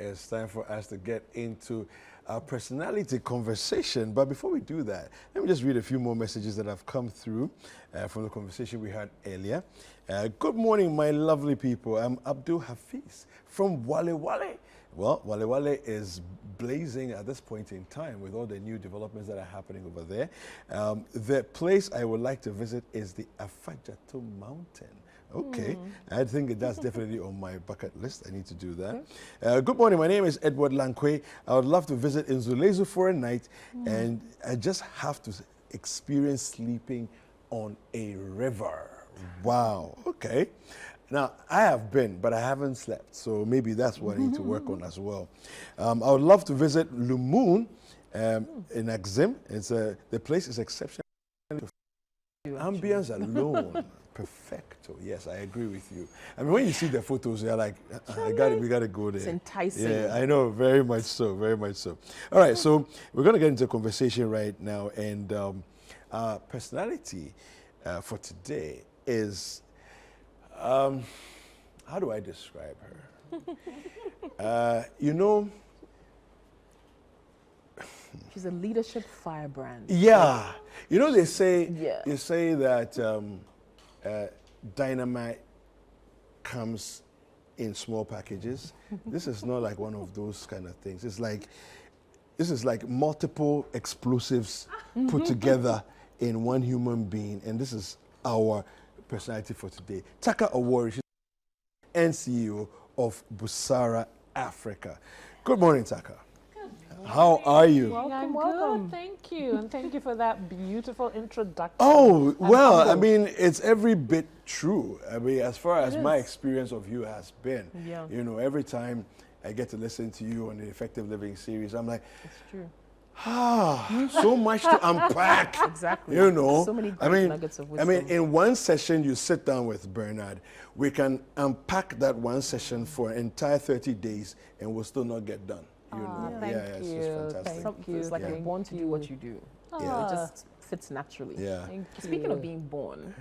it's time for us to get into our personality conversation. But before we do that, let me just read a few more messages that have come through from the conversation we had earlier. Good morning, my lovely people. I'm Abdul Hafiz from Wale Wale. Well, Wale Wale is blazing at this point in time with all the new developments that are happening over there. The place I would like to visit is the Afajato Mountain. Okay, I think that's definitely on my bucket list. I need to do that. Good morning, my name is Edward Lankwe. I would love to visit Nzulezu for a night, and I just have to experience sleeping on a river. Wow, okay. Now, I have been, but I haven't slept, so maybe that's what I need to work on as well. I would love to visit Lumoon in Axim. The place is exceptional. Ambience alone, perfecto. Yes, I agree with you. I mean, when you see the photos, you're like, we got to go there. It's enticing. Yeah, I know, very much so, very much so. All right, so we're going to get into a conversation right now, and our personality for today is, how do I describe her? You know, she's a leadership firebrand. Yeah, you know they say that dynamite comes in small packages. This is not like one of those kind of things. It's like this is like multiple explosives put together in one human being, and this is our personality for today. Taaka Awori, she's and CEO of Busara Africa. Good morning, Taaka. How are you? I'm good, thank you. And thank you for that beautiful introduction. Oh, well, I mean, it's every bit true. I mean, as far as my experience of you has been, you know, every time I get to listen to you on the Effective Living series, I'm like, it's true. So much to unpack. Exactly. You know, so many great nuggets of wisdom. I mean, in one session, you sit down with Bernard. We can unpack that one session for an entire 30 days, and we'll still not get done. You know, Thank you. It's just fantastic. Thank you. It's like you're born to do what you do. It just fits naturally. Yeah. Speaking of being born,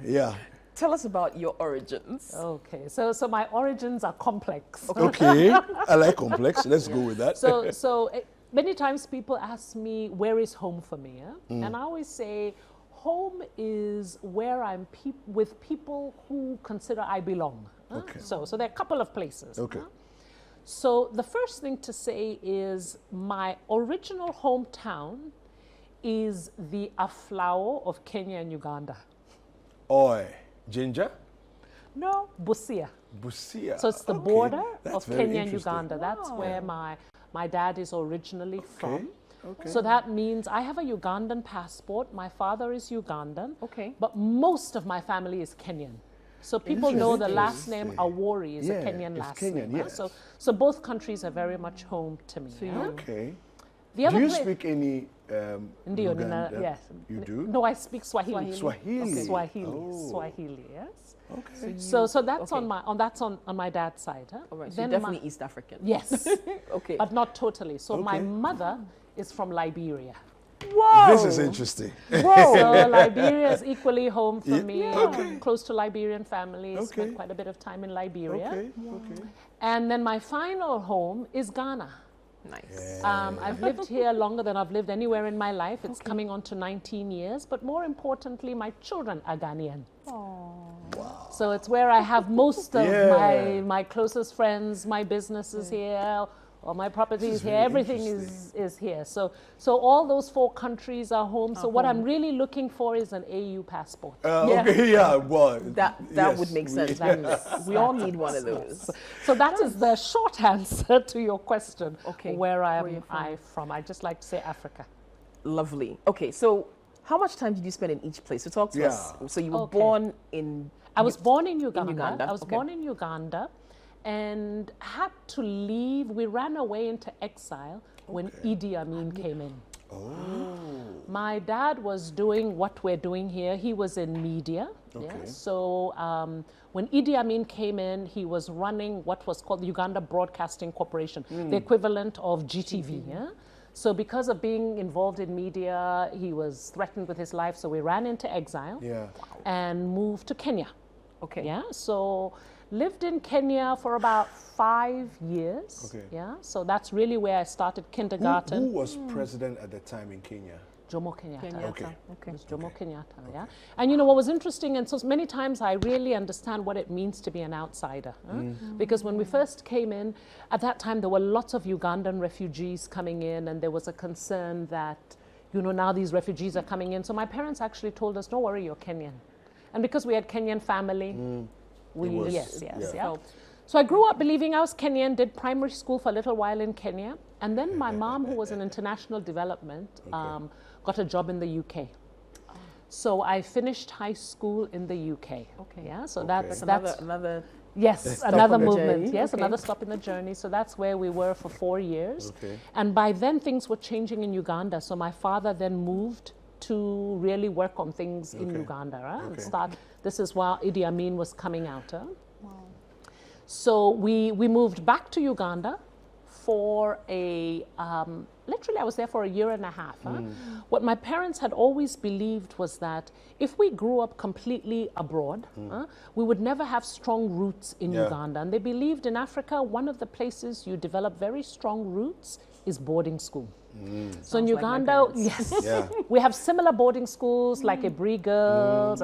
tell us about your origins. Okay, so my origins are complex. Okay, I like complex. Let's go with that. So many times people ask me, where is home for me? And I always say, home is where I'm with people who consider I belong. Okay. So there are a couple of places. Okay. So the first thing to say is my original hometown is the Aflao of Kenya and Uganda. Oi, Ginger? No, Busia. Busia. So it's the border That's of very Kenya and interesting. Uganda. That's where my dad is originally from. Okay. So that means I have a Ugandan passport. My father is Ugandan. Okay. But most of my family is Kenyan. So people know the last name Awori is a Kenyan last name. Yes. So both countries are very much home to me. Okay. The other Do you speak any Ndio, Ugandan? yes. You do? No, I speak Swahili. Swahili. Okay. Swahili. Oh. Swahili, yes. Okay. So that's on my dad's side. Huh? All right, so you're definitely East African. Yes. Okay. But not totally. So my mother is from Liberia. Whoa! This is interesting. Whoa! So Liberia is equally home for me. Close to Liberian families. Spent quite a bit of time in Liberia. Okay. And then my final home is Ghana. Nice. I've lived here longer than I've lived anywhere in my life. It's coming on to 19 years. But more importantly, my children are Ghanaian. Wow. So it's where I have most of my closest friends, my businesses here, all my properties here, everything is here. So all those 4 countries are home. So what I'm really looking for is an AU passport. Okay, well, that would make sense. We all need one of those. So that is the short answer to your question. Okay. Where am I from? I just like to say Africa. Lovely. Okay, so how much time did you spend in each place? So talk to us. So you were born in... I was born in Uganda. Uganda. I was born in Uganda and had to leave. We ran away into exile when Idi Amin came in. Oh. My dad was doing what we're doing here. He was in media. So when Idi Amin came in, he was running what was called the Uganda Broadcasting Corporation, the equivalent of GTV. So because of being involved in media, he was threatened with his life. So we ran into exile and moved to Kenya. Okay. Yeah. So Lived in Kenya for about 5 years. Okay. Yeah, so that's really where I started kindergarten. Who was president at the time in Kenya? Jomo Kenyatta. Okay. It was Jomo Kenyatta, yeah. And you know what was interesting, and so many times I really understand what it means to be an outsider. Because when we first came in, at that time there were lots of Ugandan refugees coming in, and there was a concern that, you know, now these refugees are coming in. So my parents actually told us, don't worry, you're Kenyan. And because we had Kenyan family, yes. So I grew up believing I was Kenyan, did primary school for a little while in Kenya. And then my mom, who was in international development, got a job in the UK. So I finished high school in the UK. Okay. Yeah, so that's another yes, another movement. journey. Yes, Okay. another stop in the journey. So that's where we were for 4 years. Okay. And by then things were changing in Uganda. So my father then moved to really work on things in Uganda. And this is while Idi Amin was coming out. So we moved back to Uganda for literally I was there for a year and a half. What my parents had always believed was that if we grew up completely abroad, we would never have strong roots in Uganda. And they believed in Africa, one of the places you develop very strong roots is boarding school. So in Uganda, we have similar boarding schools like Abri Girls,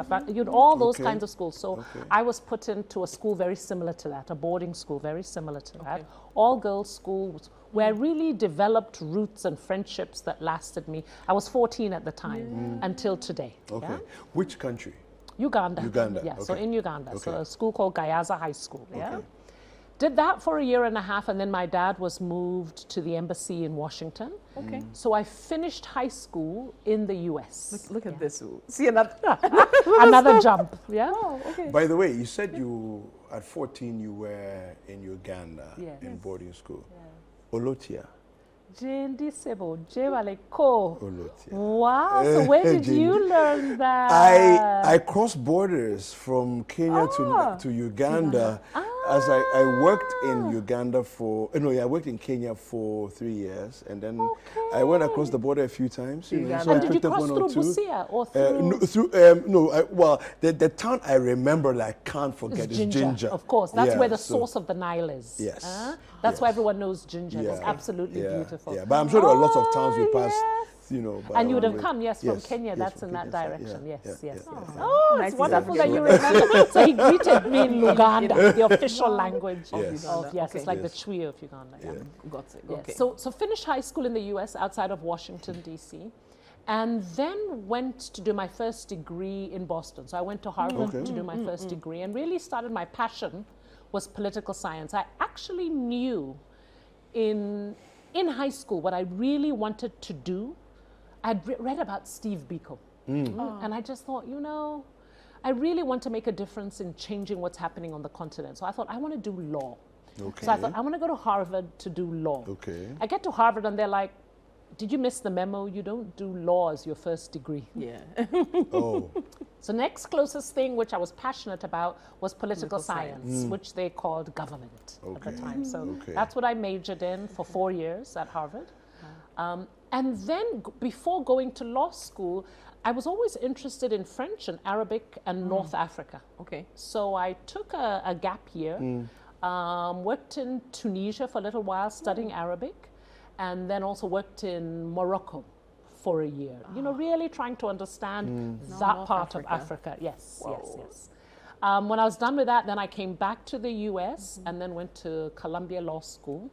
all those kinds of schools. So I was put into a school very similar to that, a boarding school very similar to that, all girls schools where I really developed roots and friendships that lasted me. I was 14 at the time until today. Okay. Yeah? Which country? Uganda. Uganda. Yeah, so in Uganda. So Okay. a school called Gayaza High School. Yeah. Okay. Did that for a year and a half, and then my dad was moved to the embassy in Washington. Okay. So I finished high school in the US. Look at this. See another. Another jump. Yeah. Oh, okay. By the way, you said at 14 you were in Uganda Yes. in boarding school. Olotia. Jendi Sebo, Jevaleko. Olotia. Wow. So where did you learn that? I crossed borders from Kenya to Uganda as I worked in Uganda I worked in Kenya for 3 years, and then I went across the border a few times. You know, so And I did you picked up cross one or through two. Busia or through? The town I remember that I can't forget is Ginger. Of course, that's Yeah, where the so- source of the Nile is. Yes. That's why Yes. everyone knows Ginger. It's Yeah. absolutely Yeah, beautiful. Yeah, but I'm sure there are lots of towns we passed, yes. you know. And you would have by- come, from yes, Kenya. yes, That's from in that Kenya side. direction. Yeah, Yes, yeah, yes. yeah, yeah. Oh, Nice it's to wonderful have that you you. remember. So he greeted me in Luganda, the official language Yes. of yes, Okay. it's like Yes. the Chui of Uganda. Yeah. Got it. Yes. Okay. So finished high school in the U.S. outside of Washington, D.C., and then went to do my first degree in Boston. So I went to Harvard to do my first degree, and really started my passion was political science. I actually knew in high school what I really wanted to do. I'd read about Steve Biko, and I just thought, I really want to make a difference in changing what's happening on the continent. So I thought, I want to do law. Okay. So I thought, I want to go to Harvard to do law. Okay. I get to Harvard and they're like, did you miss the memo? You don't do law as your first degree. Yeah. Oh. So next closest thing, which I was passionate about, was political science, which they called government at the time. So that's what I majored in for 4 years at Harvard. And then before going to law school, I was always interested in French and Arabic and North Africa. Okay. So I took a gap year, worked in Tunisia for a little while studying Arabic, and then also worked in Morocco for a year. Really trying to understand that North part of Africa. Yes, yes. When I was done with that, then I came back to the US and then went to Columbia Law School.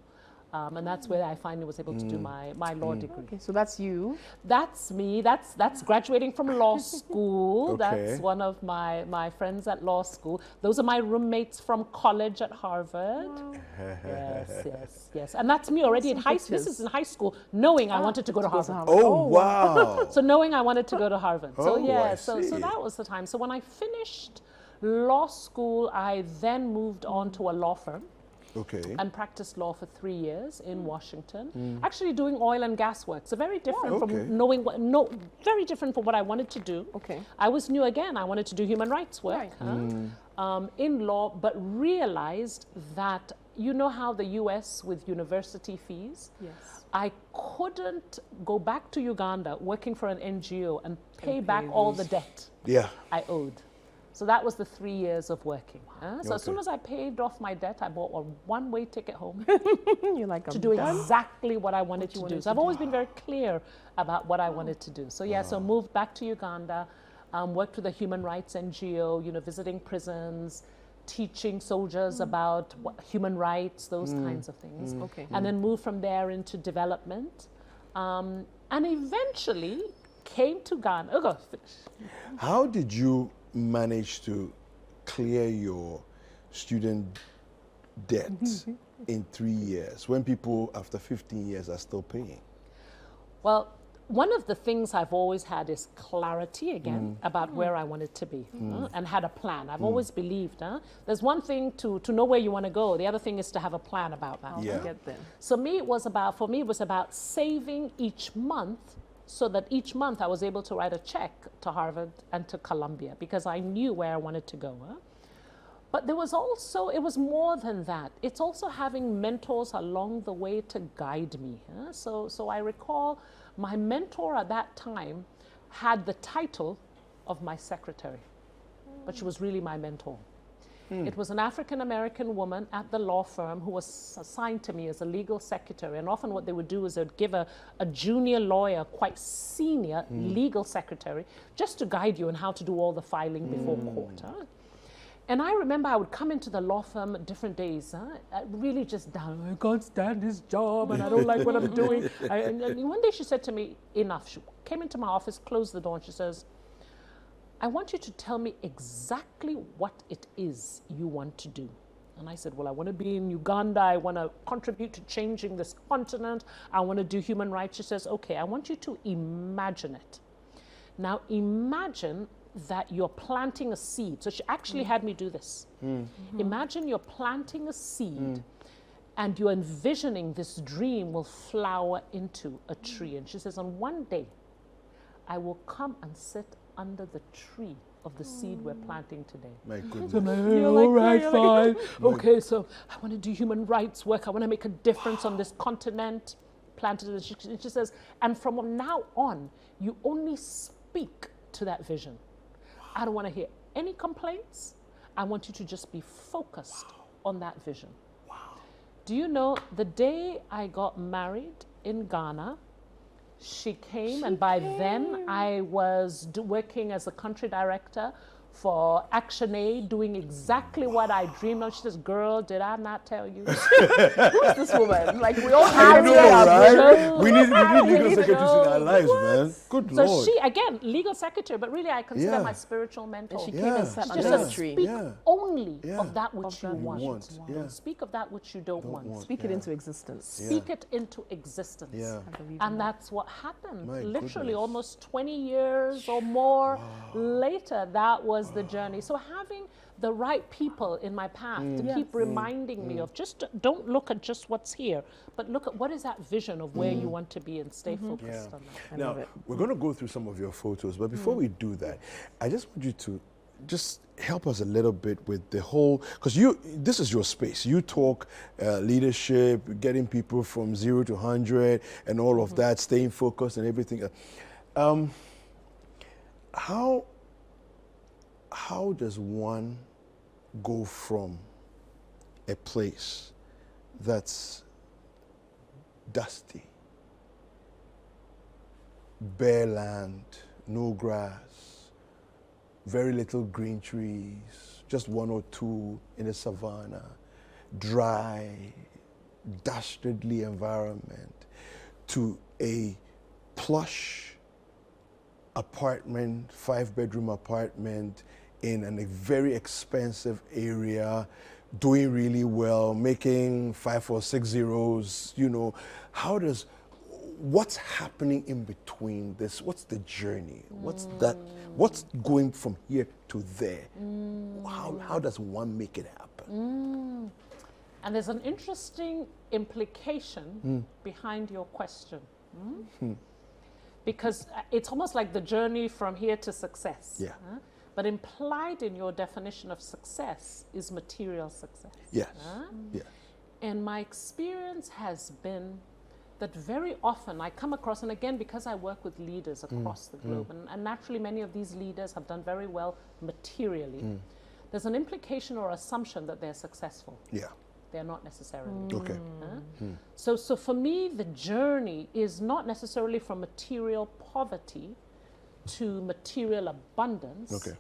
And that's where I finally was able to do my law degree. Okay, so that's you. That's me. That's graduating from law school. Okay. That's one of my friends at law school. Those are my roommates from college at Harvard. Yes. And that's me already in high school. This is in high school, knowing I wanted to go to Harvard. Oh, wow. So knowing I wanted to go to Harvard. So I so see. that was the time. So when I finished law school, I then moved on to a law firm. Okay. And practiced law for 3 years in Washington, actually doing oil and gas work. So very different from very different from what I wanted to do. Okay. I was new again. I wanted to do human rights work in law, but realized that how the U.S. with university fees. Yes. I couldn't go back to Uganda working for an NGO and pay back all the debt Yeah. I owed. So that was the 3 years of working. So as Okay. soon as I paid off my debt, I bought a one-way ticket home You're like, to I'm do done. exactly what I wanted to do. wanted So to I've always been very clear about what I wanted to do. So yeah, so moved back to Uganda, worked with a human rights NGO, visiting prisons, teaching soldiers about human rights, those kinds of things. Okay. And then moved from there into development, and eventually came to Ghana. Oh, God, finish. How did you manage to clear your student debt in 3 years when people after 15 years are still paying? Well, one of the things I've always had is clarity again about where I wanted to be and had a plan. I've always believed there's one thing to know where you want to go. The other thing is to have a plan about that. Yeah. Get there. So for me, it was about saving each month so that each month I was able to write a check to Harvard and to Columbia because I knew where I wanted to go. But there was also, it was more than that. It's also having mentors along the way to guide me. So I recall my mentor at that time had the title of my secretary, but she was really my mentor. It was an African-American woman at the law firm who was assigned to me as a legal secretary. And often what they would do is they would give a junior lawyer, quite senior legal secretary, just to guide you on how to do all the filing before court. And I remember I would come into the law firm at different days, really just down. I can't stand this job and I don't like what I'm doing. And one day she said to me, enough. She came into my office, closed the door, and she says, I want you to tell me exactly what it is you want to do. And I said, well, I want to be in Uganda. I want to contribute to changing this continent. I want to do human rights. She says, okay, I want you to imagine it. Now imagine that you're planting a seed. So she actually had me do this. Imagine you're planting a seed and you're envisioning this dream will flower into a tree. And she says, on one day, I will come and sit under the tree of the seed we're planting today. My goodness. So I'm like, all right, fine. Okay, so I want to do human rights work. I want to make a difference on this continent. Planted it. She says, and from now on, you only speak to that vision. I don't want to hear any complaints. I want you to just be focused on that vision. Wow. Do you know, the day I got married in Ghana, she came, and by then I was working as a country director for Action Aid, doing exactly what I dreamed of. She says, girl, did I not tell you? Who is this woman? Like, we all I have know, right? We need legal secretaries in our lives, man. Good So Lord. she, again, legal secretary, but really I consider Yeah. my spiritual mentor. And she came and sat She under just the says, tree. speak Yeah. only Yeah. of that which you that which want. you want. Yeah. Speak of that which you don't want. Speak it into existence. Speak it into existence. Yeah. And that's what happened. My Literally goodness. almost 20 years or more later, that was the journey. So having the right people in my path to keep reminding me of, just don't look at just what's here, but look at what is that vision of where you want to be and stay focused on that. Now, we're going to go through some of your photos, but before we do that, I just want you to just help us a little bit with the whole, because this is your space. You talk leadership, getting people from 0 to 100 and all of that, staying focused and everything. How does one go from a place that's dusty, bare land, no grass, very little green trees, just one or two in the savannah, dry, dastardly environment, to a plush apartment, 5-bedroom apartment in a very expensive area, doing really well, making 5 or 6 zeros, what's happening in between this? What's the journey? What's going from here to there? How does one make it happen? And there's an interesting implication behind your question. Because it's almost like the journey from here to success. Yeah. But implied in your definition of success is material success. Yes. Yeah. And my experience has been that very often I come across, and again, because I work with leaders across the globe, and naturally many of these leaders have done very well materially, there's an implication or assumption that they're successful. Yeah. They're not necessarily. Okay. So for me, the journey is not necessarily from material poverty to material abundance. Okay.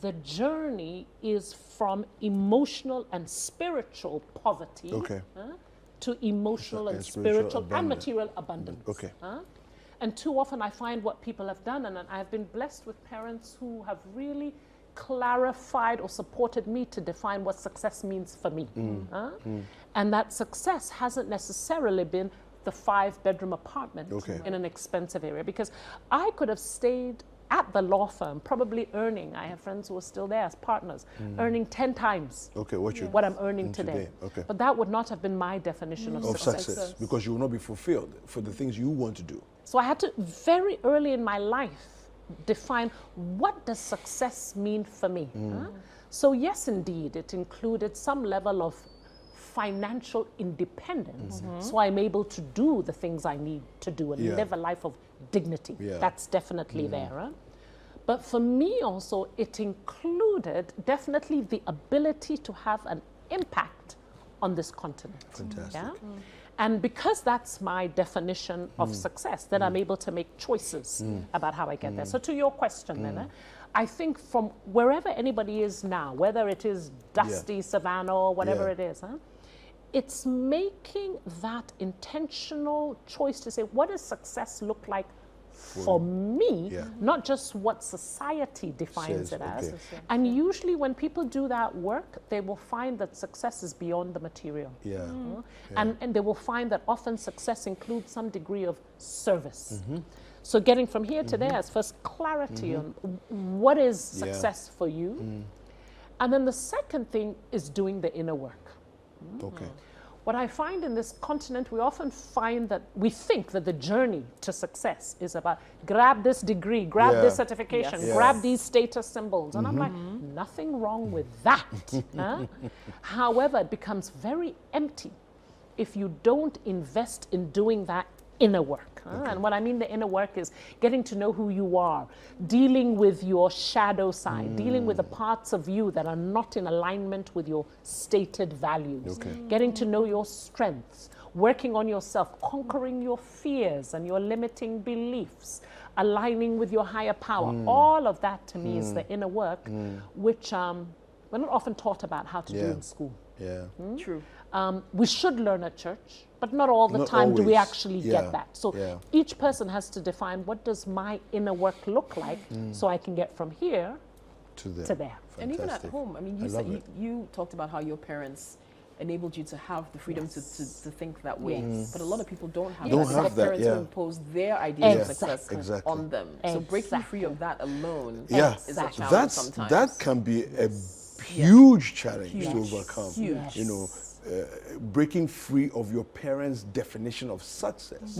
The journey is from emotional and spiritual poverty Okay. to emotional and spiritual spiritual and abundance. material abundance. Okay. And too often I find what people have done, and I've been blessed with parents who have really clarified or supported me to define what success means for me. And that success hasn't necessarily been the 5-bedroom apartment in an expensive area, because I could have stayed at the law firm, probably earning, I have friends who are still there as partners, earning 10 times what I'm earning today. Okay. But that would not have been my definition of success. Because you will not be fulfilled for the things you want to do. So I had to, very early in my life, define what does success mean for me. So yes, indeed, it included some level of financial independence. So I'm able to do the things I need to do and live a life of dignity. That's definitely there. Huh? But for me also, it included definitely the ability to have an impact on this continent. Fantastic. Yeah? And because that's my definition of success, then I'm able to make choices about how I get there. So to your question then, I think from wherever anybody is now, whether it is dusty savannah or whatever it is, it's making that intentional choice to say, what does success look like for me, not just what society defines it as. And usually when people do that work, they will find that success is beyond the material. And they will find that often success includes some degree of service. So getting from here to there is first clarity on what is success for you. And then the second thing is doing the inner work. What I find in this continent, we often find that we think that the journey to success is about grab this degree, grab this certification, grab these status symbols. And I'm like, nothing wrong with that. However, it becomes very empty if you don't invest in doing that inner work. And what I mean the inner work is getting to know who you are, dealing with your shadow side, dealing with the parts of you that are not in alignment with your stated values, getting to know your strengths, working on yourself, conquering your fears and your limiting beliefs, aligning with your higher power. All of that to me is the inner work, which we're not often taught about how to do in school. True. We should learn at church, but not all the time do we actually get that. So each person has to define, what does my inner work look like so I can get from here to there. Fantastic. And even at home, I mean, you talked about how your parents enabled you to have the freedom to think that way. But a lot of people don't have that. Parents who impose their ideas of success on them. So breaking free of that alone is a challenge sometimes. That can be a huge challenge to overcome. You know, breaking free of your parents' definition of success.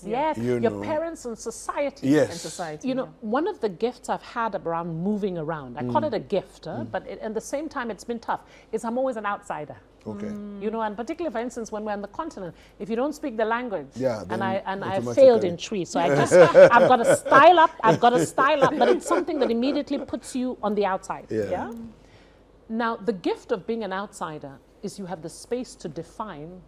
Your parents and society. And society. You know, one of the gifts I've had around moving around, I call it a gift, but at the same time it's been tough, is I'm always an outsider. You know, and particularly, for instance, when we're on the continent, if you don't speak the language, and I failed in tree, so I just, I've got to style up, but it's something that immediately puts you on the outside. Now, the gift of being an outsider is you have the space to define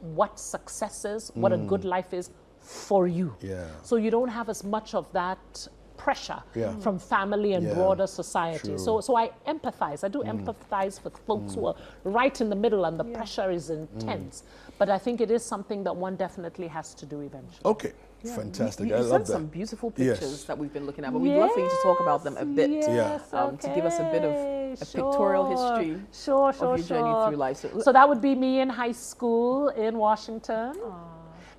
what success is, what a good life is for you. So you don't have as much of that pressure from family and broader society. So I empathize. I do empathize with folks who are right in the middle and the pressure is intense. But I think it is something that one definitely has to do eventually. Okay. Fantastic. You I love sent that. some beautiful pictures that we've been looking at, but we'd love for you to talk about them a bit, to give us a bit of a pictorial history of your journey through life. So that would be me in high school in Washington.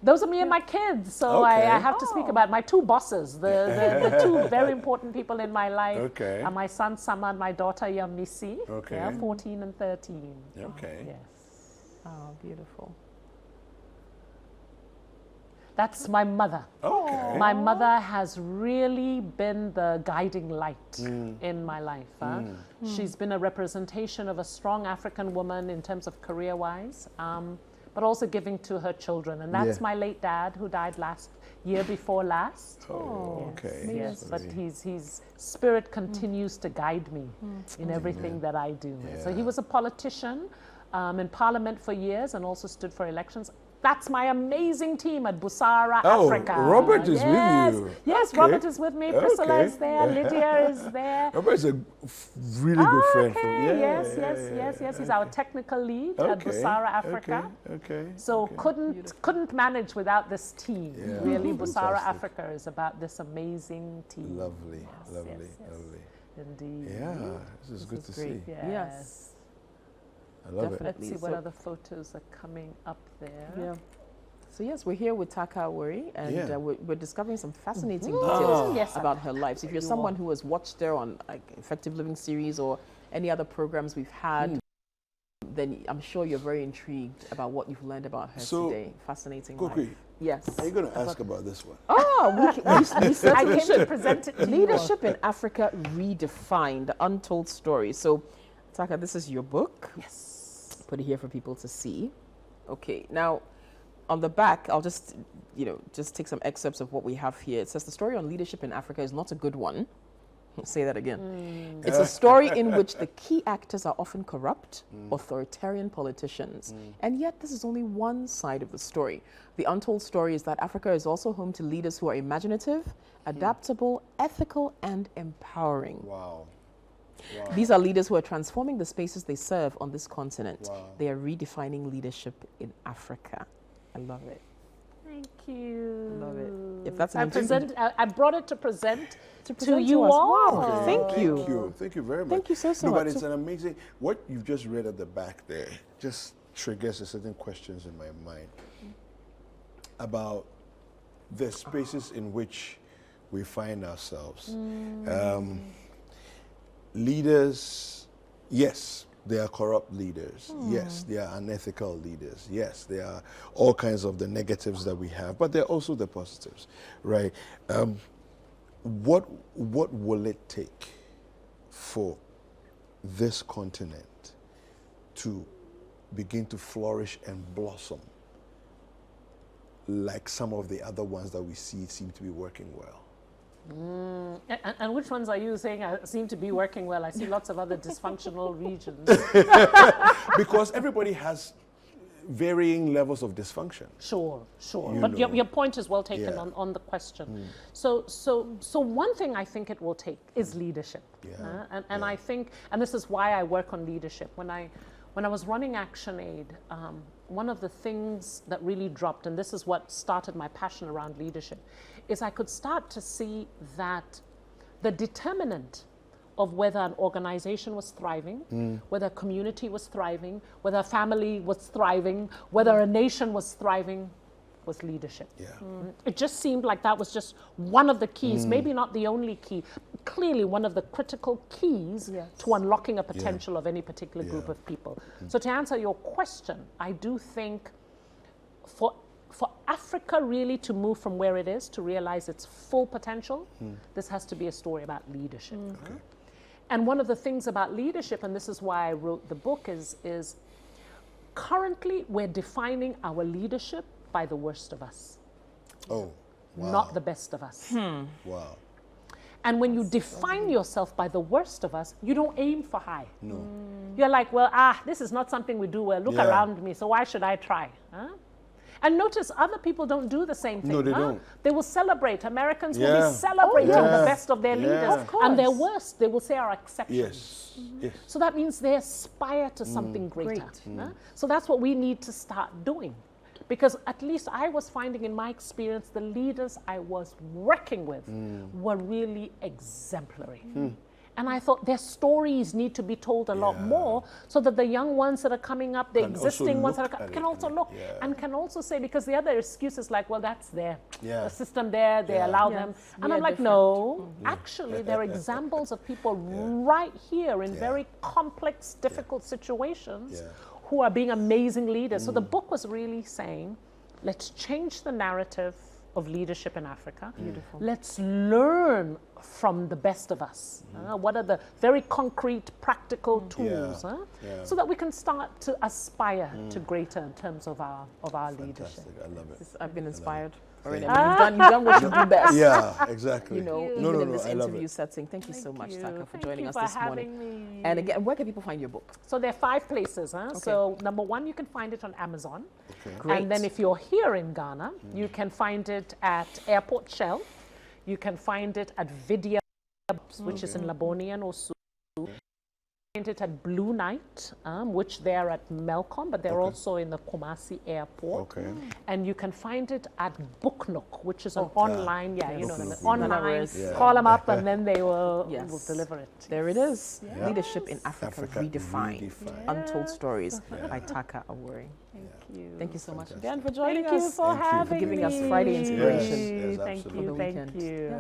Those are me and my kids. So I have to speak about my two bosses, the two very important people in my life. Are my son Sama and my daughter Yamisi. 14 and 13. Yes. Oh, beautiful. That's my mother. My mother has really been the guiding light in my life. She's been a representation of a strong African woman in terms of career-wise, but also giving to her children. And that's my late dad, who died year before last. Oh, yes. okay. Yes, but his spirit continues to guide me in everything that I do. Yeah. So he was a politician in Parliament for years and also stood for elections. That's my amazing team at Busara Africa. Robert is with you. Yes, okay. Robert is with me. Priscilla is there. Lydia is there. Robert is a really good friend. Yes. He's our technical lead at Busara Africa. Okay. So couldn't manage without this team. Yeah. Really, Busara Africa is about this amazing team. Lovely. Indeed. Yeah, this is good to see. Yes. I love Definitely. it. Let's see what other photos are coming up there. Yeah. So yes, we're here with Taaka Awori, and we're discovering some fascinating details about her life. So if you're someone who has watched her on like Effective Living series or any other programs we've had, then I'm sure you're very intrigued about what you've learned about her today. Fascinating life. Yes. Are you going to ask about this one? We certainly should present it to Leadership in Africa Redefined, The Untold Story. So, Taaka, this is your book. Yes. Put it here for people to see. Okay, now on the back, I'll just take some excerpts of what we have here. It says the story on leadership in Africa is not a good one. I'll say that again. It's a story in which the key actors are often corrupt, authoritarian politicians. And yet this is only one side of the story. The untold story is that Africa is also home to leaders who are imaginative, adaptable, ethical, and empowering. Wow. These are leaders who are transforming the spaces they serve on this continent. Wow. They are redefining leadership in Africa. I love it. Thank you. I love it. If that's I brought it to present to you all. Wow. Okay. Thank you. Thank you very much. Thank you so No, much. but it's an amazing, what you've just read at the back there just triggers a certain questions in my mind about the spaces in which we find ourselves. Leaders, yes, they are corrupt leaders. Yes, they are unethical leaders. Yes, there are all kinds of the negatives that we have, but there are also the positives, right? What will it take for this continent to begin to flourish and blossom like some of the other ones that we see seem to be working well? And which ones are you saying seem to be working well? I see lots of other dysfunctional regions. Because everybody has varying levels of dysfunction. Sure. But your point is well taken on the question. So one thing I think it will take is leadership. I think, and this is why I work on leadership. When I was running ActionAid, one of the things that really dropped, and this is what started my passion around leadership, is I could start to see that the determinant of whether an organization was thriving, whether a community was thriving, whether a family was thriving, whether a nation was thriving, was leadership. It just seemed like that was just one of the keys, maybe not the only key, clearly one of the critical keys to unlocking a potential of any particular group of people. So to answer your question, I do think for Africa really to move from where it is to realize its full potential, this has to be a story about leadership. And one of the things about leadership, and this is why I wrote the book, is currently we're defining our leadership by the worst of us. Oh, wow. Not the best of us. Wow. And when you define yourself by the worst of us, you don't aim for high. No. You're like, well, this is not something we do well. Look around me, so why should I try? And notice other people don't do the same thing. No, they don't. They will celebrate. Americans will be celebrating the best of their leaders. Of course. And their worst, they will say, are exceptions. Yes. So that means they aspire to something greater. So that's what we need to start doing. Because at least I was finding in my experience, the leaders I was working with were really exemplary. And I thought their stories need to be told a lot more so that the young ones that are coming up, the existing ones that are, can also look and can also say, because the other excuse is like, well, that's the system there, they allow them. And I'm like, no, actually, there are examples of people right here in very complex, difficult situations who are being amazing leaders. So the book was really saying, let's change the narrative of leadership in Africa. Let's learn from the best of us? What are the very concrete, practical tools so that we can start to aspire to greater in terms of our leadership? I love it. I've been inspired already. I mean, you've done what you do best. Yeah, exactly. You know, even in this interview setting. Thank you so much, Taaka, for joining us this morning. Me. And again, where can people find your book? So there are 5 places. So number 1, you can find it on Amazon. Great. And then if you're here in Ghana, you can find it at Airport Shell. You can find it at Vidya, which is in Laboni and Osu. Find it at Blue Night, which they're at Melcom, but they're also in the Kumasi airport. And you can find it at Book Nook, which is an online, online. Call them up and then they will deliver it. There it is. Leadership in Africa Redefined. Untold Stories by Taaka Awori. Thank you. Thank you so much again for joining us. Thank you for having me. For giving us Friday inspiration. Thank you.